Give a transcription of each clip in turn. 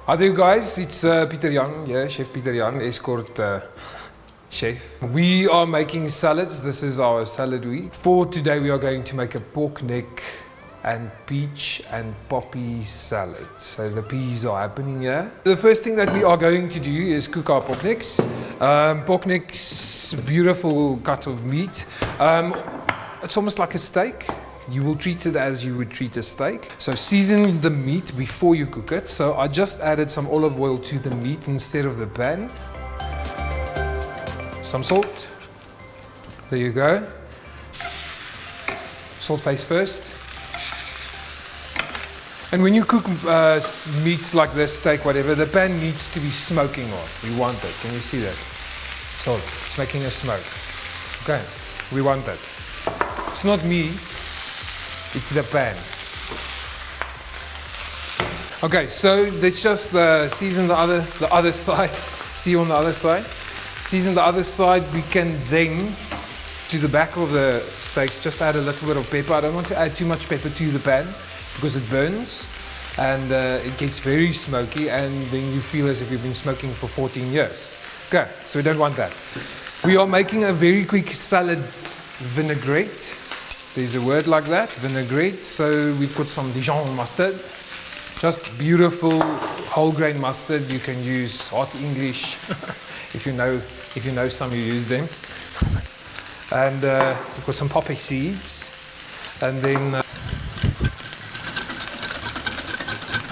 Hi there guys, it's Pieter Jan, yeah, Chef Pieter Jan, Eskort chef. We are making salads. This is our salad week. For today we are going to make a pork neck and peach and poppy salad. So the peas are happening here. The first thing that we are going to do is cook our pork necks. Pork necks, beautiful cut of meat. It's almost like a steak. You will treat it as you would treat a steak. So season the meat before you cook it. So I just added some olive oil to the meat instead of the pan. Some salt. There you go. Salt face first. And when you cook meats like this, steak, whatever, the pan needs to be smoking hot. We want it. Can you see this? So it's making a smoke. Okay, we want that. It's not me. It's the pan. Okay, so let's just season the other side. See on the other side? Season the other side. We can then, to the back of the steaks, just add a little bit of pepper. I don't want to add too much pepper to the pan because it burns and it gets very smoky, and then you feel as if you've been smoking for 14 years. Okay, so we don't want that. We are making a very quick salad vinaigrette. There's a word like that, vinaigrette. So we've got some Dijon mustard, just beautiful whole grain mustard. You can use hot English if you know some, you use them. And we've got some poppy seeds, and then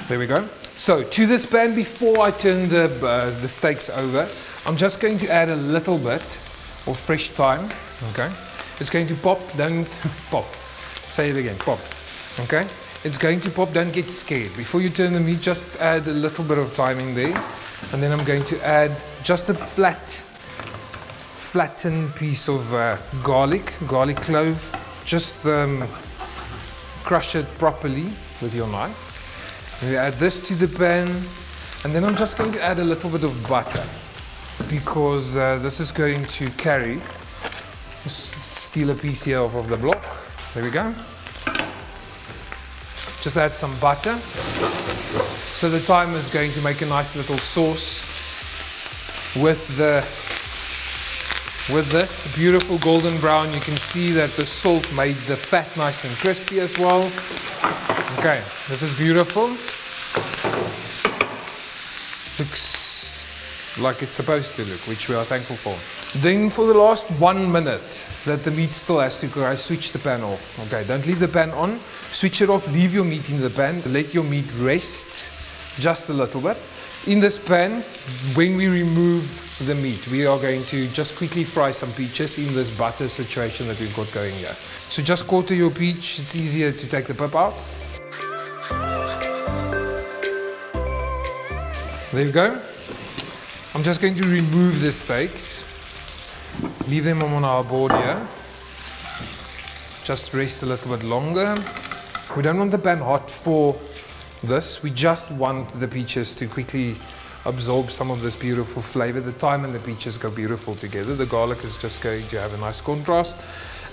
there we go. So to this pan, before I turn the steaks over, I'm just going to add a little bit of fresh thyme. Okay. It's going to pop, don't pop. Say it again, pop. Okay? It's going to pop, don't get scared. Before you turn the meat, just add a little bit of thyme in there. And then I'm going to add just a flattened piece of garlic clove. Just crush it properly with your knife. And you add this to the pan. And then I'm just going to add a little bit of butter, because this is going to carry. Steal a piece here off of the block. There we go. Just add some butter. So the thyme is going to make a nice little sauce with this beautiful golden brown. You can see that the salt made the fat nice and crispy as well. Okay, this is beautiful. Looks like it's supposed to look, which we are thankful for. Then for the last 1 minute that the meat still has to cook, I switch the pan off. Okay, don't leave the pan on. Switch it off, leave your meat in the pan. Let your meat rest just a little bit. In this pan, when we remove the meat, we are going to just quickly fry some peaches in this butter situation that we've got going here. So just quarter your peach. It's easier to take the pip out. There you go. I'm just going to remove the steaks, leave them on our board here, just rest a little bit longer. We don't want the pan hot for this, we just want the peaches to quickly absorb some of this beautiful flavor. The thyme and the peaches go beautiful together. The garlic is just going to have a nice contrast,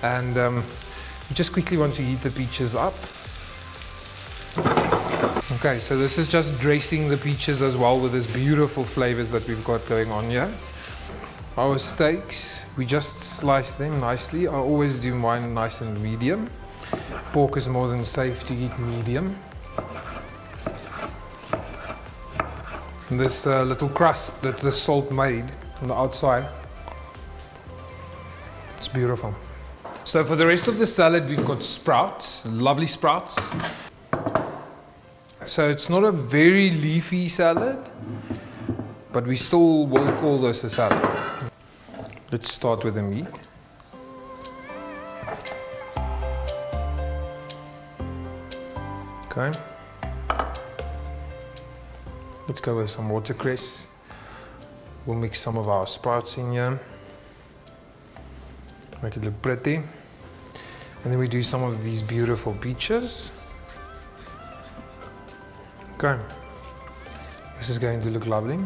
and we just quickly want to heat the peaches up. Okay, so this is just dressing the peaches as well with these beautiful flavors that we've got going on here. Our steaks, we just slice them nicely. I always do mine nice and medium. Pork is more than safe to eat medium. And this little crust that the salt made on the outside, it's beautiful. So for the rest of the salad, we've got sprouts, lovely sprouts. So it's not a very leafy salad, but we still will call this a salad. Let's start with the meat. Okay. Let's go with some watercress. We'll mix some of our sprouts in here. Make it look pretty. And then we do some of these beautiful peaches. Okay, this is going to look lovely.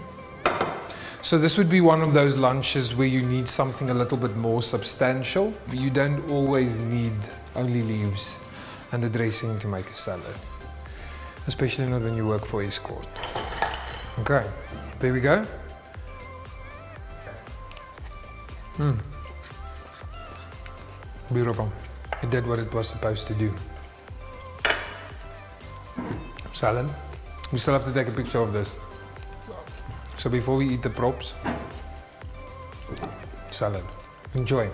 So this would be one of those lunches where you need something a little bit more substantial. You don't always need only leaves and a dressing to make a salad, especially not when you work for Eskort. Okay, there we go. Beautiful. It did what it was supposed to do. Salad. We still have to take a picture of this. So before we eat the props, salad. Enjoy.